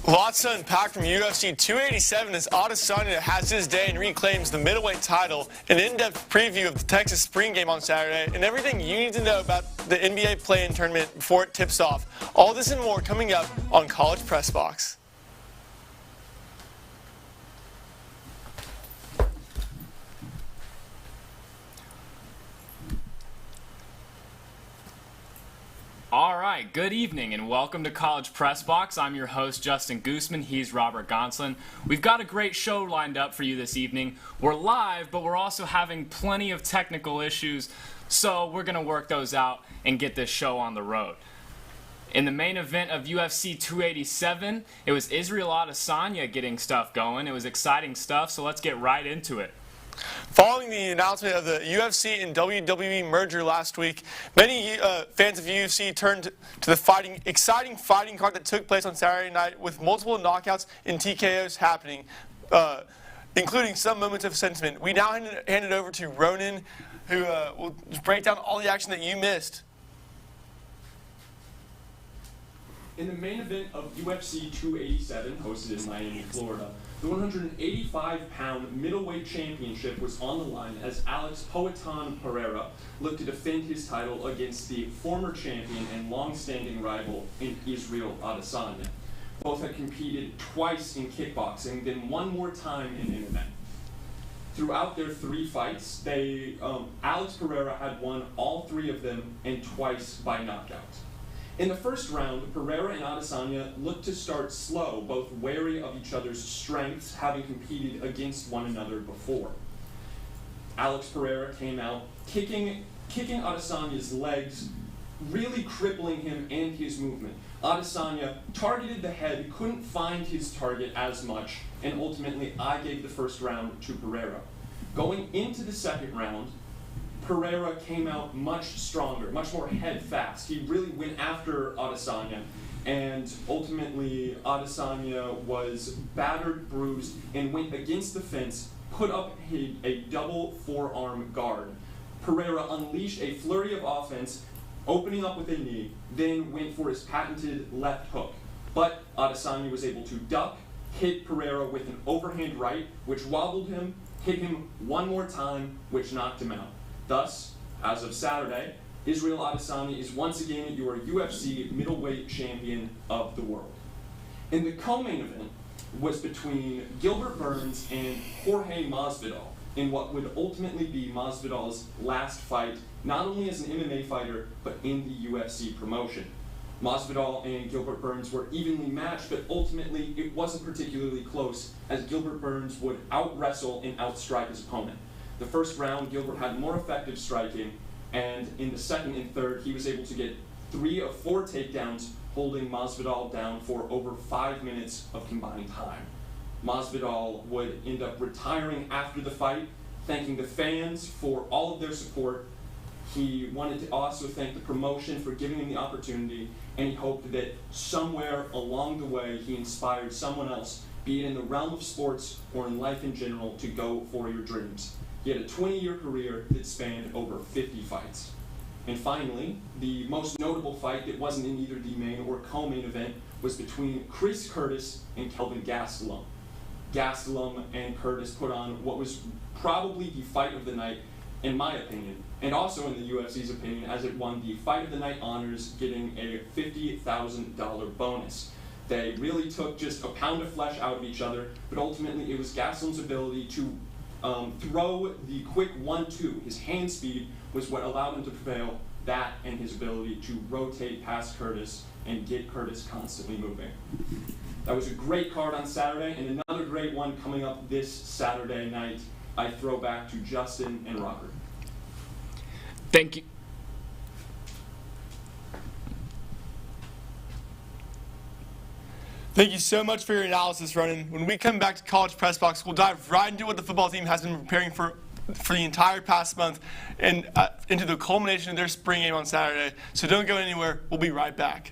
Lots to unpack from UFC 287 as Adesanya has his day and reclaims the middleweight title, an in-depth preview of the Texas Spring Game on Saturday, and everything you need to know about the NBA play-in tournament before it tips off. All this and more coming up on College Press Box. All right, good evening and welcome to College Press Box. I'm your host, Justin Goosman. He's Robert Gonsoulin. We've got a great show lined up for you this evening. We're live, but we're also having plenty of technical issues, so we're going to work those out and get this show on the road. In the main event of UFC 287, it was Israel Adesanya getting stuff going. It was exciting stuff, so let's get right into it. Following the announcement of the UFC and WWE merger last week, many fans of UFC turned to the exciting fighting card that took place on Saturday night with multiple knockouts and TKOs happening, including some moments of sentiment. We now hand it over to Ronan, who will break down all the action that you missed. In the main event of UFC 287, hosted in Miami, Florida, the 185-pound middleweight championship was on the line as Alex Poatan Pereira looked to defend his title against the former champion and long-standing rival in Israel Adesanya. Both had competed twice in kickboxing, then one more time in an event. Throughout their three fights, Alex Pereira had won all three of them and twice by knockout. In the first round, Pereira and Adesanya looked to start slow, both wary of each other's strengths, having competed against one another before. Alex Pereira came out kicking Adesanya's legs, really crippling him and his movement. Adesanya targeted the head, couldn't find his target as much, and ultimately I gave the first round to Pereira. Going into the second round, Pereira came out much stronger, much more head fast. He really went after Adesanya, and ultimately Adesanya was battered, bruised, and went against the fence, put up a double forearm guard. Pereira unleashed a flurry of offense, opening up with a knee, then went for his patented left hook. But Adesanya was able to duck, hit Pereira with an overhand right, which wobbled him, hit him one more time, which knocked him out. Thus, as of Saturday, Israel Adesanya is once again your UFC middleweight champion of the world. And the co-main event was between Gilbert Burns and Jorge Masvidal in what would ultimately be Masvidal's last fight, not only as an MMA fighter, but in the UFC promotion. Masvidal and Gilbert Burns were evenly matched, but ultimately it wasn't particularly close, as Gilbert Burns would out-wrestle and outstrike his opponent. The first round, Gilbert had more effective striking, and in the second and third, he was able to get 3 of 4 takedowns, holding Masvidal down for over 5 minutes of combined time. Masvidal would end up retiring after the fight, thanking the fans for all of their support. He wanted to also thank the promotion for giving him the opportunity, and he hoped that somewhere along the way he inspired someone else, be it in the realm of sports or in life in general, to go for your dreams. He had a 20-year career that spanned over 50 fights. And finally, the most notable fight that wasn't in either the main or co-main event was between Chris Curtis and Kelvin Gastelum. Gastelum and Curtis put on what was probably the fight of the night, in my opinion, and also in the UFC's opinion, as it won the Fight of the Night honors, getting a $50,000 bonus. They really took just a pound of flesh out of each other, but ultimately it was Gastelum's ability to throw the quick 1-2. His hand speed was what allowed him to prevail, that and his ability to rotate past Curtis and get Curtis constantly moving. That was a great card on Saturday, and another great one coming up this Saturday night. I throw back to Justin and Robert. Thank you. Thank you so much for your analysis, Ronan. When we come back to College Press Box, we'll dive right into what the football team has been preparing for the entire past month and into the culmination of their spring game on Saturday. So don't go anywhere. We'll be right back.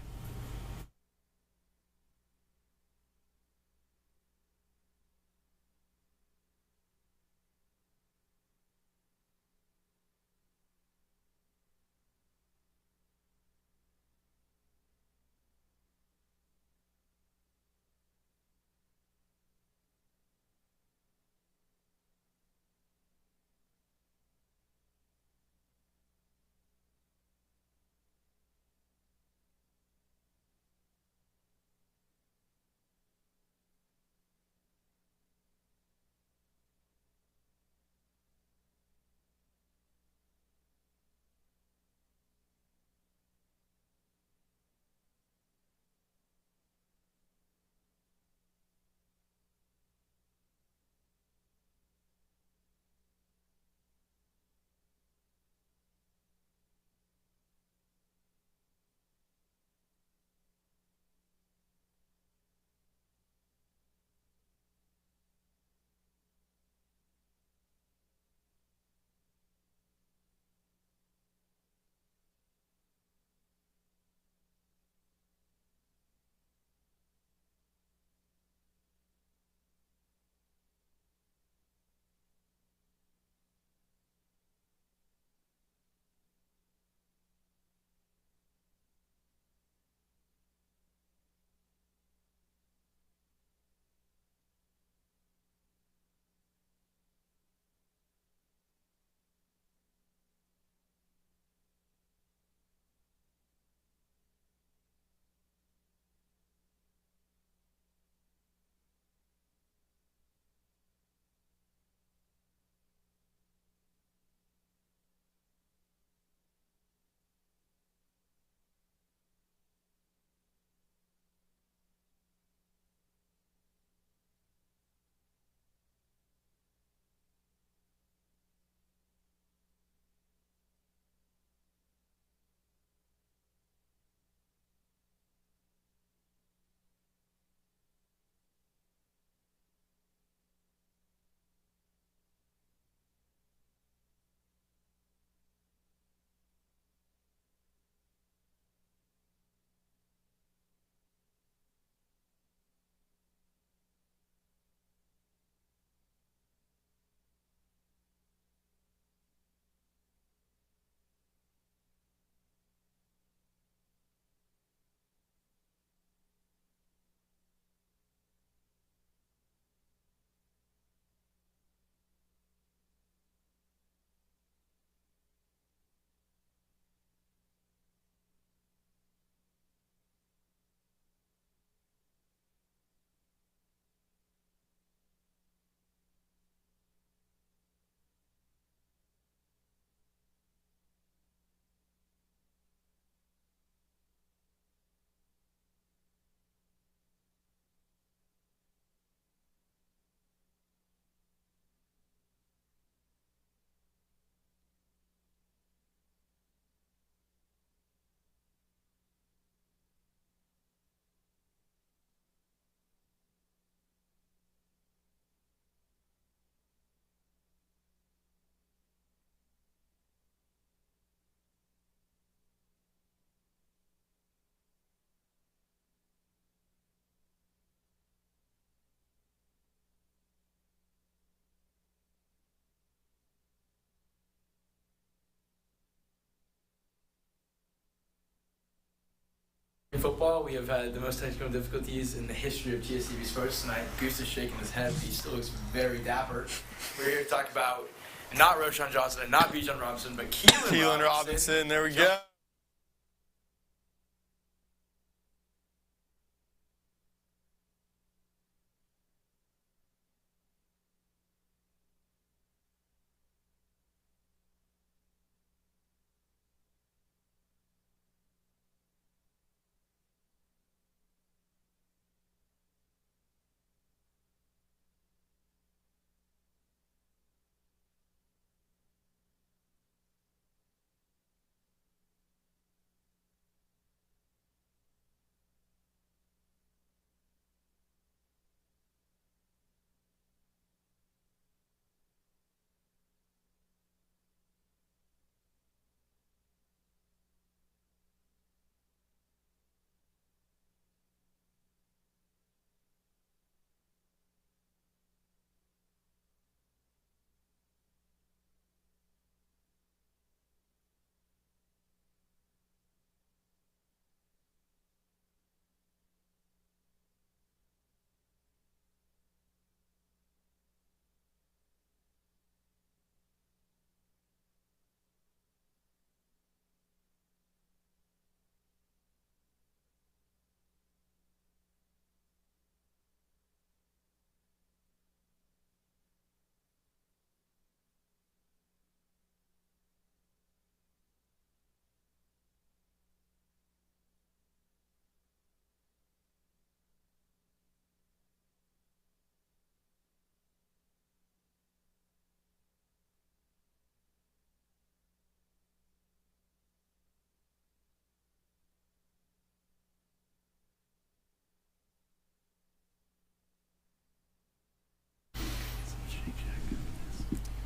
In football, we have had the most technical difficulties in the history of TSTV Sports tonight. Goose is shaking his head, but he still looks very dapper. We're here to talk about not Ronan Johnson and not Bijan Robinson, but Keelan Robinson. There we go.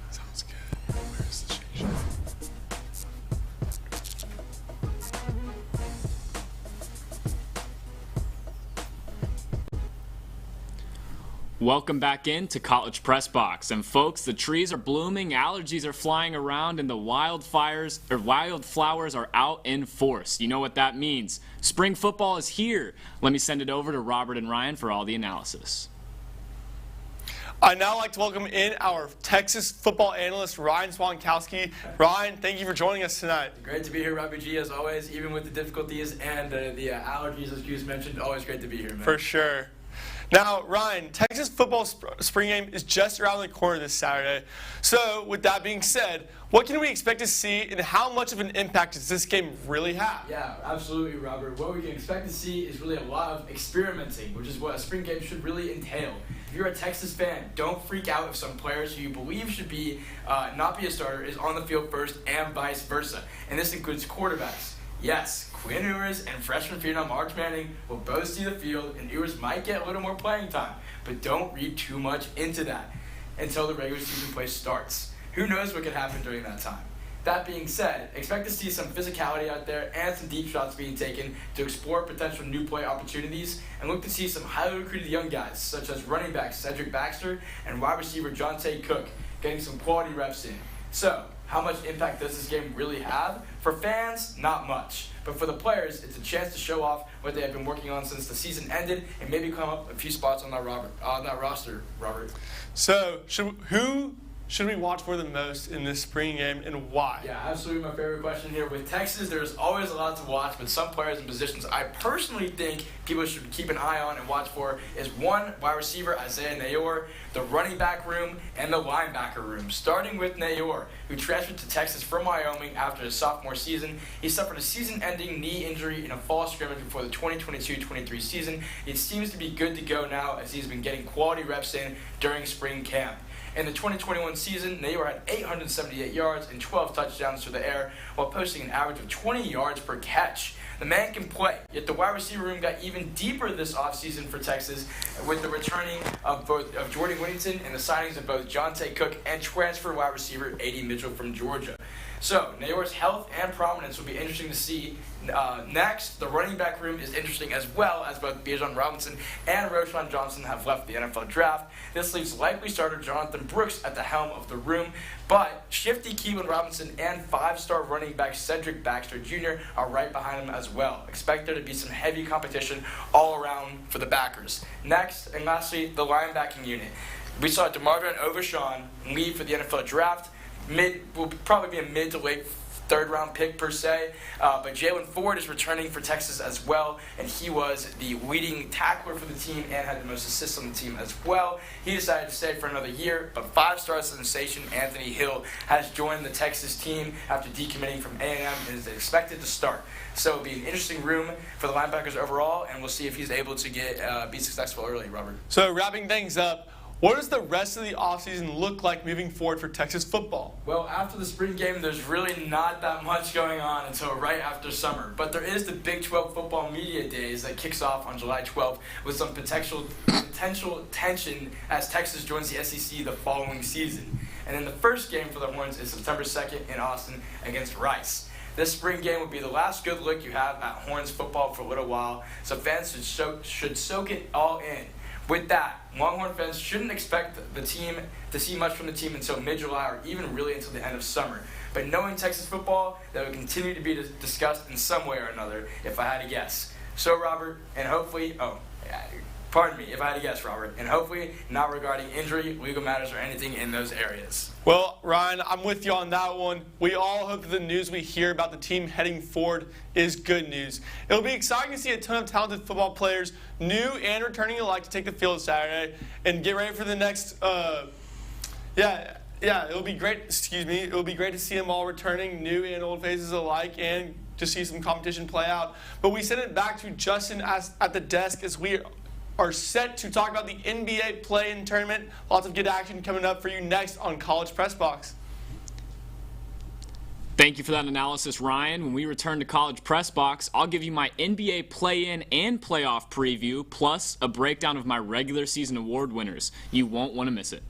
Sounds good. Where's the Shake Shack? Welcome back into College Press Box. And folks, the trees are blooming, allergies are flying around, and the wildflowers are out in force. You know what that means. Spring football is here. Let me send it over to Robert and Ryan for all the analysis. I'd now like to welcome in our Texas football analyst, Ryan Swantkowski. Ryan, thank you for joining us tonight. Great to be here, Robbie G, as always, even with the difficulties and the allergies, as Goose mentioned. Always great to be here, man. For sure. Now, Ryan, Texas football spring game is just around the corner this Saturday. So, with that being said, what can we expect to see and how much of an impact does this game really have? Yeah, absolutely, Robert. What we can expect to see is really a lot of experimenting, which is what a spring game should really entail. If you're a Texas fan, don't freak out if some players who you believe should be not be a starter is on the field first and vice versa. And this includes quarterbacks. Yes, Quinn Ewers and freshman phenom March Manning will both see the field, and Ewers might get a little more playing time. But don't read too much into that until the regular season play starts. Who knows what could happen during that time? That being said, expect to see some physicality out there and some deep shots being taken to explore potential new play opportunities, and look to see some highly recruited young guys such as running back Cedric Baxter and wide receiver Jonte Cook getting some quality reps in. So, how much impact does this game really have? For fans, not much. But for the players, it's a chance to show off what they have been working on since the season ended and maybe come up a few spots on that roster, Robert. So, who should we watch for the most in this spring game and why? Yeah, absolutely my favorite question here. With Texas, there's always a lot to watch, but some players and positions I personally think people should keep an eye on and watch for is one, wide receiver Isaiah Nayor, the running back room, and the linebacker room. Starting with Nayor, who transferred to Texas from Wyoming after his sophomore season. He suffered a season-ending knee injury in a fall scrimmage before the 2022-23 season. It seems to be good to go now as he's been getting quality reps in during spring camp. In the 2021 season, Nayor had 878 yards and 12 touchdowns through the air while posting an average of 20 yards per catch. The man can play, yet the wide receiver room got even deeper this offseason for Texas with the returning of Jordan Whittington and the signings of both Jonte Cook and transfer wide receiver A.D. Mitchell from Georgia. So, Nayor's health and prominence will be interesting to see. Next, the running back room is interesting as well, as both Bijan Robinson and Roschon Johnson have left the NFL draft. This leaves likely starter Jonathan Brooks at the helm of the room, but shifty Keelan Robinson and 5-star running back Cedric Baxter Jr. are right behind him as well. Expect there to be some heavy competition all around for the backers. Next, and lastly, the linebacking unit. We saw DeMarvin Overshawn leave for the NFL draft. Will probably be a mid to late third-round pick per se, but Jalen Ford is returning for Texas as well, and he was the leading tackler for the team and had the most assists on the team as well. He decided to stay for another year, but 5-star sensation Anthony Hill has joined the Texas team after decommitting from A&M and is expected to start. So it'll be an interesting room for the linebackers overall, and we'll see if he's able to be successful early, Robert. So wrapping things up, what does the rest of the offseason look like moving forward for Texas football? Well, after the spring game, there's really not that much going on until right after summer. But there is the Big 12 Football Media Days that kicks off on July 12th with some potential tension as Texas joins the SEC the following season. And then the first game for the Horns is September 2nd in Austin against Rice. This spring game will be the last good look you have at Horns football for a little while, so fans should soak it all in. With that, Longhorn fans shouldn't expect the team to see much from the team until mid-July or even really until the end of summer. But knowing Texas football, that would continue to be discussed in some way or another, if I had to guess. So, Robert, and hopefully, if I had to guess, Robert, and hopefully not regarding injury, legal matters, or anything in those areas. Well, Ryan, I'm with you on that one. We all hope that the news we hear about the team heading forward is good news. It'll be exciting to see a ton of talented football players, new and returning alike, to take the field Saturday and get ready for the next. It'll be great. It'll be great to see them all returning, new and old faces alike, and to see some competition play out. But we send it back to Justin at the desk as we are set to talk about the NBA play-in tournament. Lots of good action coming up for you next on College Press Box. Thank you for that analysis, Ryan. When we return to College Press Box, I'll give you my NBA play-in and playoff preview, plus a breakdown of my regular season award winners. You won't want to miss it.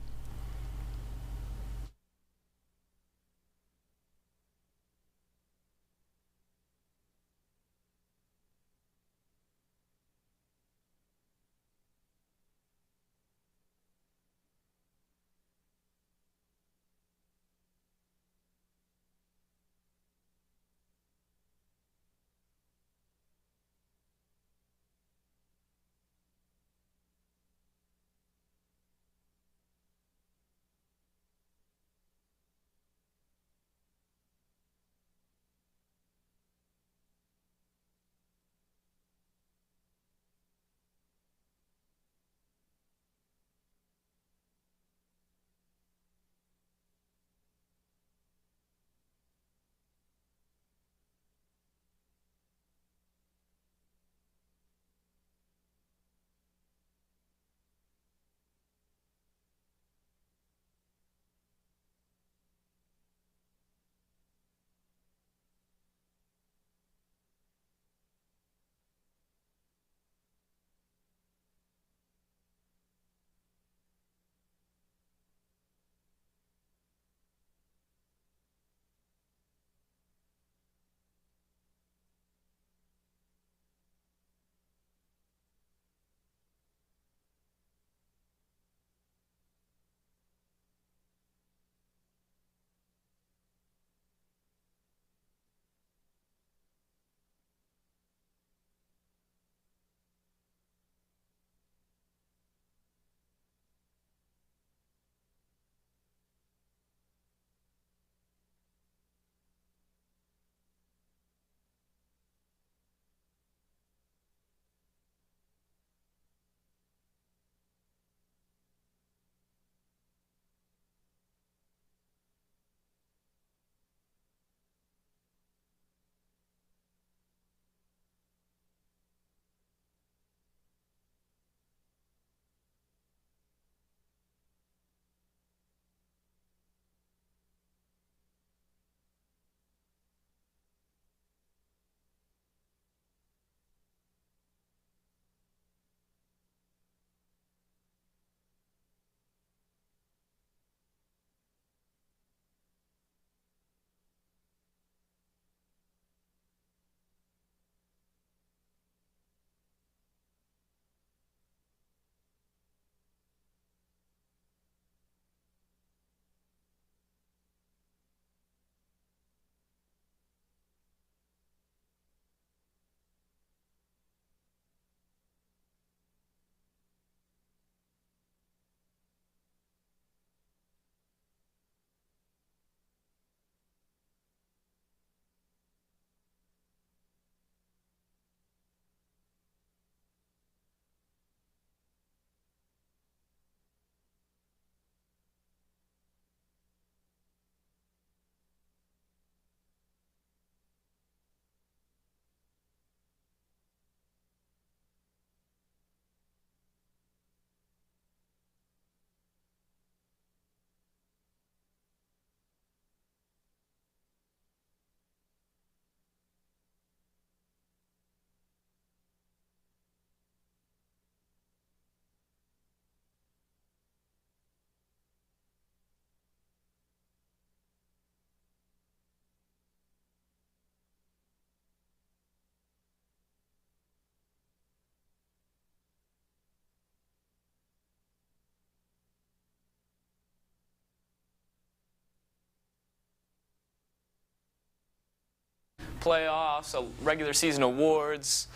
playoffs, regular season awards.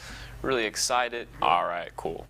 Really excited. All right, cool.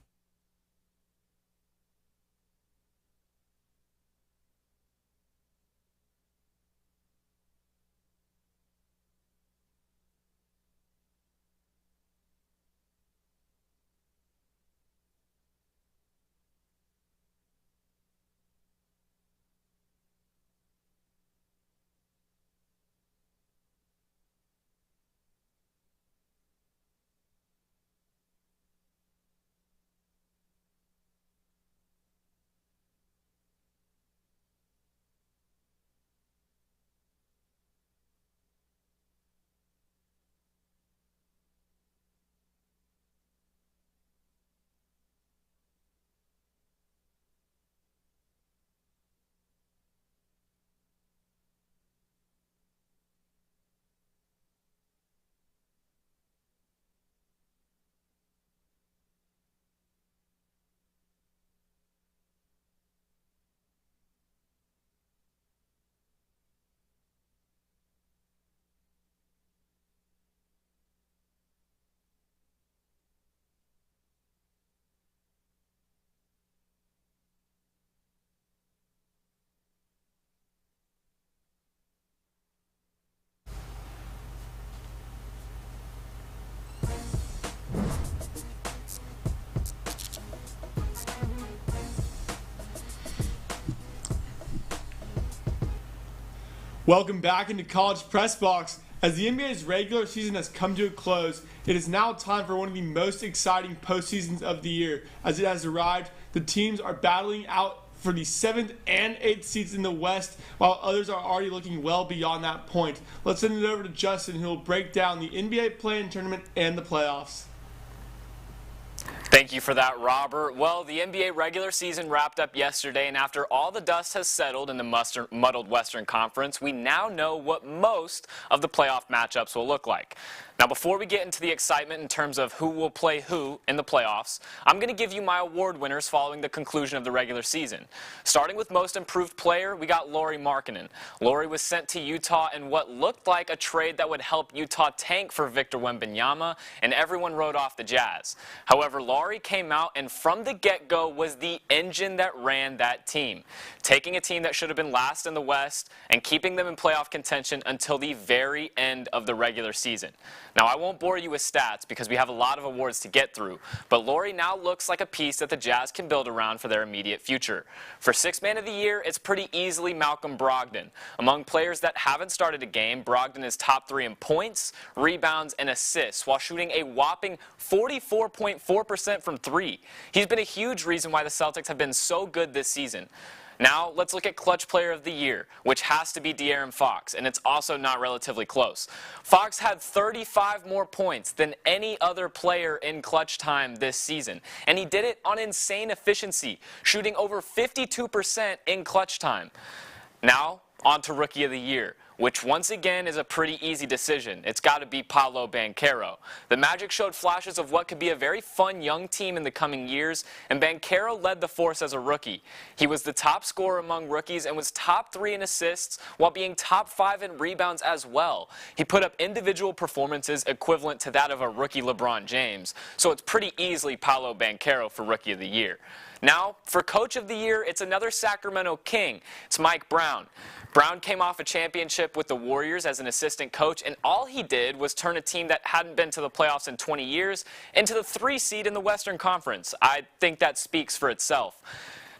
Welcome back into College Press Box. As the NBA's regular season has come to a close, it is now time for one of the most exciting postseasons of the year. As it has arrived, the teams are battling out for the 7th and 8th seeds in the West, while others are already looking well beyond that point. Let's send it over to Justin, who will break down the NBA play-in tournament and the playoffs. Thank you for that, Robert. Well, the NBA regular season wrapped up yesterday, and after all the dust has settled in the muddled Western Conference, we now know what most of the playoff matchups will look like. Now, before we get into the excitement in terms of who will play who in the playoffs, I'm going to give you my award winners following the conclusion of the regular season. Starting with most improved player, we got Lauri Markkanen. Lauri was sent to Utah in what looked like a trade that would help Utah tank for Victor Wembanyama, and everyone wrote off the Jazz. However, Lauri came out and from the get-go was the engine that ran that team, taking a team that should have been last in the West and keeping them in playoff contention until the very end of the regular season. Now, I won't bore you with stats because we have a lot of awards to get through, but Lauri now looks like a piece that the Jazz can build around for their immediate future. For Sixth Man of the Year, it's pretty easily Malcolm Brogdon. Among players that haven't started a game, Brogdon is top 3 in points, rebounds, and assists, while shooting a whopping 44.4% from 3. He's been a huge reason why the Celtics have been so good this season. Now, let's look at Clutch Player of the Year, which has to be De'Aaron Fox, and it's also not relatively close. Fox had 35 more points than any other player in clutch time this season, and he did it on insane efficiency, shooting over 52% in clutch time. Now, on to Rookie of the Year, which once again is a pretty easy decision. It's got to be Paolo Banchero. The Magic showed flashes of what could be a very fun young team in the coming years, and Banchero led the force as a rookie. He was the top scorer among rookies and was top 3 in assists while being top 5 in rebounds as well. He put up individual performances equivalent to that of a rookie LeBron James, so it's pretty easily Paolo Banchero for Rookie of the Year. Now, for Coach of the Year, it's another Sacramento King. It's Mike Brown. Brown came off a championship with the Warriors as an assistant coach, and all he did was turn a team that hadn't been to the playoffs in 20 years into the 3 seed in the Western Conference. I think that speaks for itself.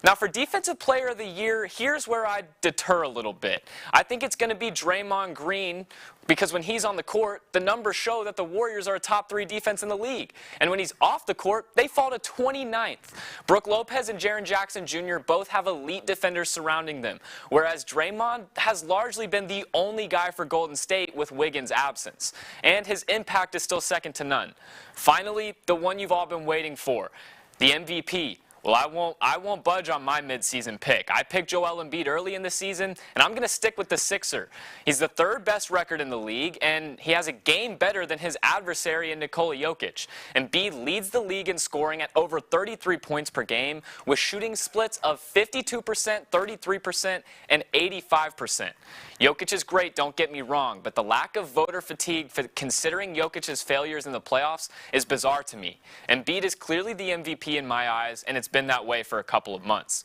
Now, for Defensive Player of the Year, here's where I deter a little bit. I think it's going to be Draymond Green, because when he's on the court, the numbers show that the Warriors are a top 3 defense in the league. And when he's off the court, they fall to 29th. Brook Lopez and Jaren Jackson Jr. both have elite defenders surrounding them, whereas Draymond has largely been the only guy for Golden State with Wiggins' absence. And his impact is still second to none. Finally, the one you've all been waiting for, the MVP. Well, I won't budge on my midseason pick. I picked Joel Embiid early in the season, and I'm going to stick with the Sixer. He's the third best record in the league, and he has a game better than his adversary in Nikola Jokic. Embiid leads the league in scoring at over 33 points per game, with shooting splits of 52%, 33%, and 85%. Jokic is great, don't get me wrong, but the lack of voter fatigue for considering Jokic's failures in the playoffs is bizarre to me. Embiid is clearly the MVP in my eyes, and it's been that way for a couple of months.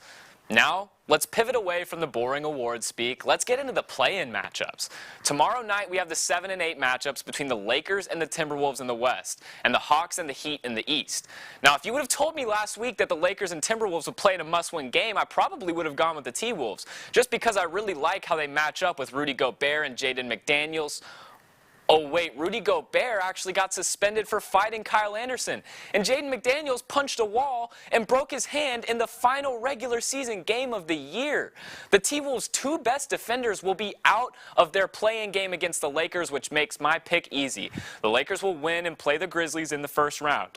Now, let's pivot away from the boring awards speak. Let's get into the play-in matchups. Tomorrow night, we have the 7 and 8 matchups between the Lakers and the Timberwolves in the West, and the Hawks and the Heat in the East. Now, if you would have told me last week that the Lakers and Timberwolves would play in a must-win game, I probably would have gone with the T-Wolves, just because I really like how they match up with Rudy Gobert and Jaden McDaniels. Oh wait, Rudy Gobert actually got suspended for fighting Kyle Anderson, and Jaden McDaniels punched a wall and broke his hand in the final regular season game of the year. The T-Wolves' two best defenders will be out of their play-in game against the Lakers, which makes my pick easy. The Lakers will win and play the Grizzlies in the first round.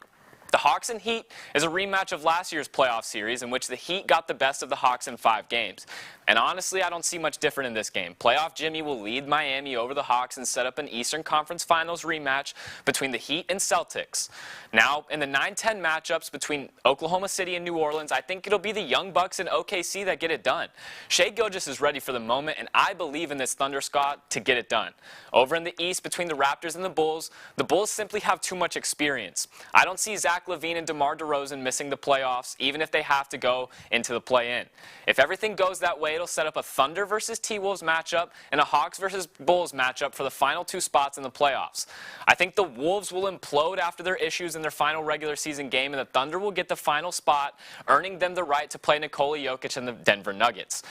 The Hawks and Heat is a rematch of last year's playoff series in which the Heat got the best of the Hawks in 5 games. And honestly, I don't see much different in this game. Playoff Jimmy will lead Miami over the Hawks and set up an Eastern Conference Finals rematch between the Heat and Celtics. Now, in the 9-10 matchups between Oklahoma City and New Orleans, I think it'll be the Young Bucks and OKC that get it done. Shai Gilgeous is ready for the moment, and I believe in this Thunder squad to get it done. Over in the East, between the Raptors and the Bulls simply have too much experience. I don't see Zach LaVine and DeMar DeRozan missing the playoffs, even if they have to go into the play-in. If everything goes that way, it'll set up a Thunder versus T-Wolves matchup and a Hawks versus Bulls matchup for the final 2 spots in the playoffs. I think the Wolves will implode after their issues in their final regular season game, and the Thunder will get the final spot, earning them the right to play Nikola Jokic and the Denver Nuggets.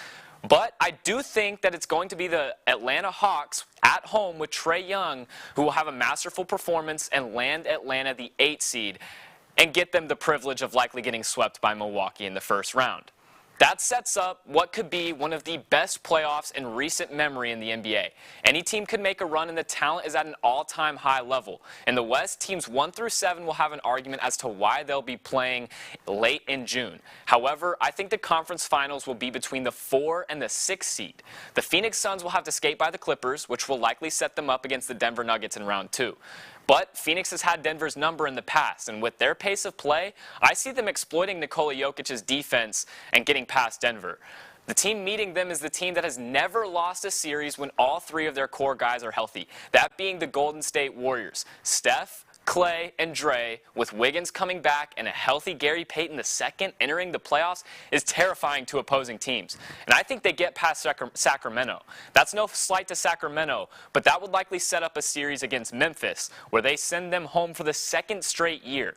But I do think that it's going to be the Atlanta Hawks at home with Trae Young who will have a masterful performance and land Atlanta the 8 seed and get them the privilege of likely getting swept by Milwaukee in the first round. That sets up what could be one of the best playoffs in recent memory in the NBA. Any team could make a run, and the talent is at an all-time high level. In the West, teams 1 through 7 will have an argument as to why they'll be playing late in June. However, I think the conference finals will be between the 4 and the 6 seed. The Phoenix Suns will have to skate by the Clippers, which will likely set them up against the Denver Nuggets in round 2. But Phoenix has had Denver's number in the past, and with their pace of play, I see them exploiting Nikola Jokic's defense and getting past Denver. The team meeting them is the team that has never lost a series when all 3 of their core guys are healthy, that being the Golden State Warriors. Steph, Clay, and Dre, with Wiggins coming back and a healthy Gary Payton II entering the playoffs, is terrifying to opposing teams. And I think they get past Sacramento. That's no slight to Sacramento, but that would likely set up a series against Memphis, where they send them home for the 2nd straight year.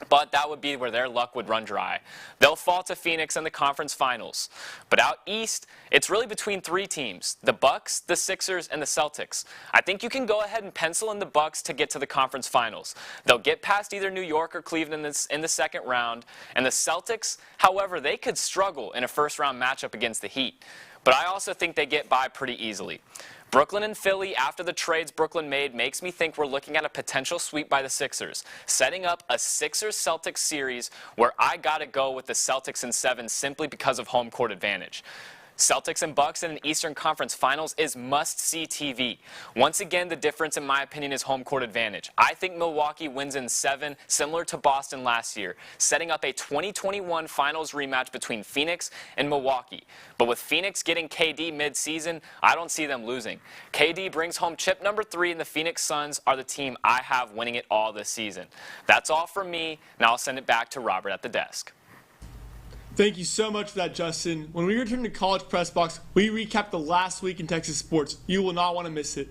But that would be where their luck would run dry. They'll fall to Phoenix in the conference finals. But out east, it's really between 3 teams, the Bucks, the Sixers, and the Celtics. I think you can go ahead and pencil in the Bucks to get to the conference finals. They'll get past either New York or Cleveland in the second round. And the Celtics, however, they could struggle in a first-round matchup against the Heat. But I also think they get by pretty easily. Brooklyn and Philly, after the trades Brooklyn made, makes me think we're looking at a potential sweep by the Sixers, setting up a Sixers-Celtics series where I gotta go with the Celtics in 7 simply because of home court advantage. Celtics and Bucks in an Eastern Conference Finals is must-see TV. Once again, the difference, in my opinion, is home court advantage. I think Milwaukee wins in 7, similar to Boston last year, setting up a 2021 Finals rematch between Phoenix and Milwaukee. But with Phoenix getting KD mid-season, I don't see them losing. KD brings home chip number 3, and the Phoenix Suns are the team I have winning it all this season. That's all from me. Now I'll send it back to Robert at the desk. Thank you so much for that, Justin. When we return to College Press Box, we recap the last week in Texas sports. You will not want to miss it.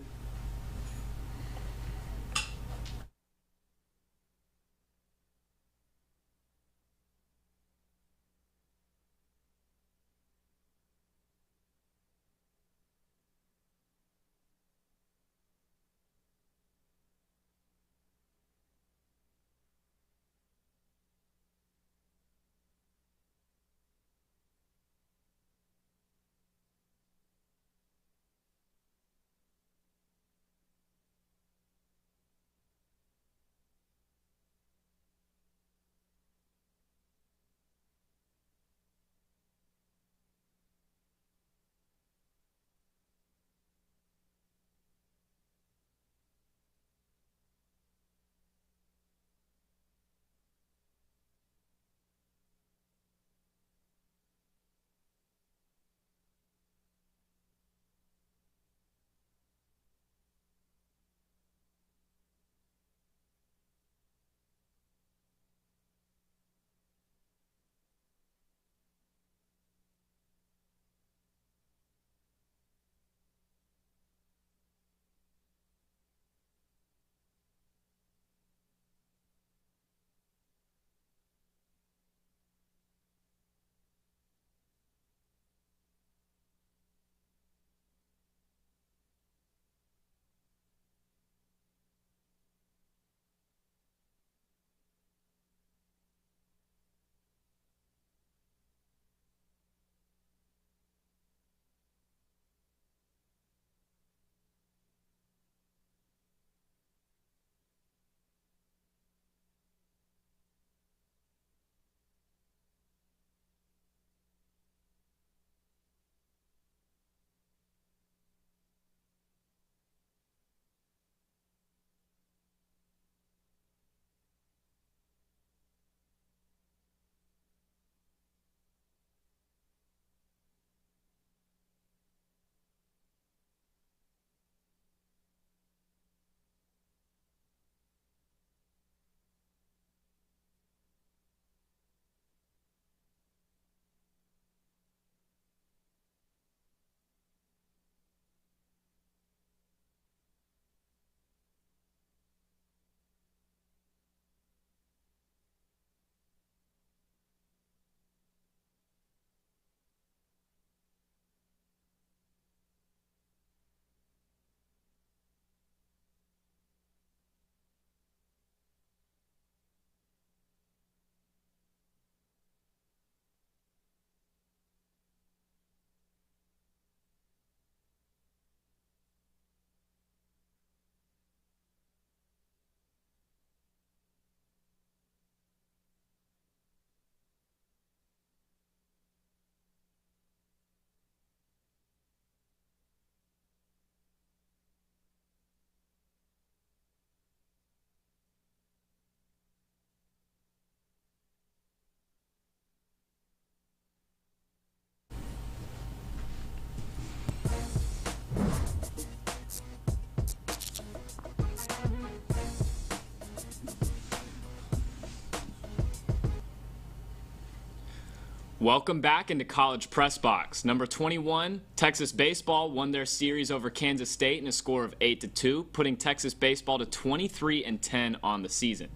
Welcome back into College Press Box. Number 21, Texas Baseball won their series over Kansas State in a score of 8-2, putting Texas Baseball to 23-10 on the season.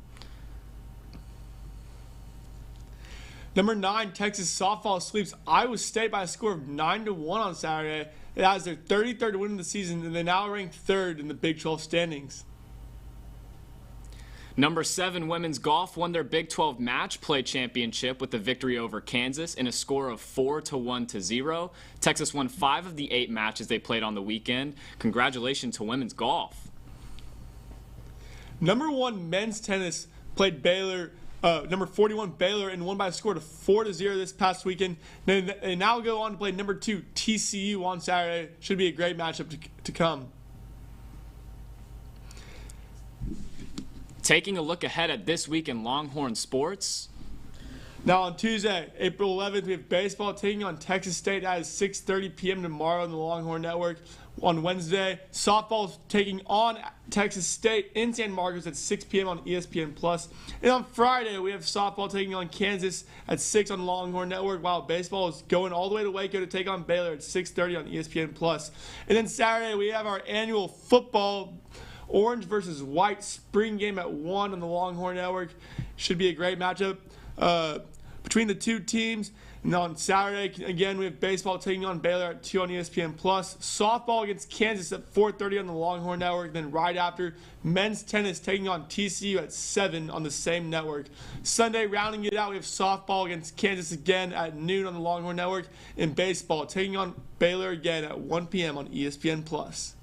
Number 9, Texas Softball sweeps Iowa State by a score of 9-1 on Saturday. It has their 33rd win of the season, and they now rank 3rd in the Big 12 standings. Number 7, women's golf won their Big 12 match play championship with a victory over Kansas in a score of 4-1-0. Texas won 5 of the 8 matches they played on the weekend. Congratulations to women's golf. Number 1, men's tennis played Baylor, number 41 Baylor, and won by a score of 4-0 this past weekend. They now go on to play number 2 TCU on Saturday. Should be a great matchup to come. Taking a look ahead at this week in Longhorn sports. Now on Tuesday, April 11th, we have baseball taking on Texas State at 6:30 p.m. tomorrow on the Longhorn Network. On Wednesday, softball taking on Texas State in San Marcos at 6 p.m. on ESPN+. And on Friday, we have softball taking on Kansas at 6 on the Longhorn Network, while baseball is going all the way to Waco to take on Baylor at 6:30 on ESPN+. And then Saturday, we have our annual football Orange versus White spring game at 1 on the Longhorn Network. Should be a great matchup between the two teams. And on Saturday, again, we have baseball taking on Baylor at 2 on ESPN+. Softball against Kansas at 4:30 on the Longhorn Network. Then right after, men's tennis taking on TCU at 7 on the same network. Sunday, rounding it out, we have softball against Kansas again at noon on the Longhorn Network. And baseball taking on Baylor again at 1 p.m. on ESPN+.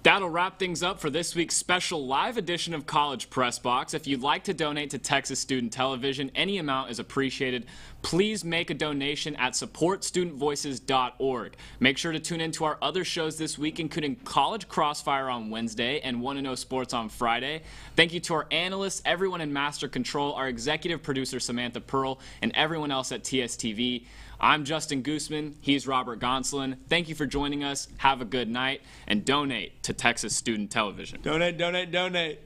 That'll wrap things up for this week's special live edition of College Press Box. If you'd like to donate to Texas Student Television, any amount is appreciated. Please make a donation at supportstudentvoices.org. Make sure to tune in to our other shows this week, including College Crossfire on Wednesday and 1-0 Sports on Friday. Thank you to our analysts, everyone in Master Control, our executive producer Samantha Pearl, and everyone else at TSTV. I'm Justin Goosman. He's Robert Gonsoulin. Thank you for joining us. Have a good night, and donate to Texas Student Television. Donate, donate, donate.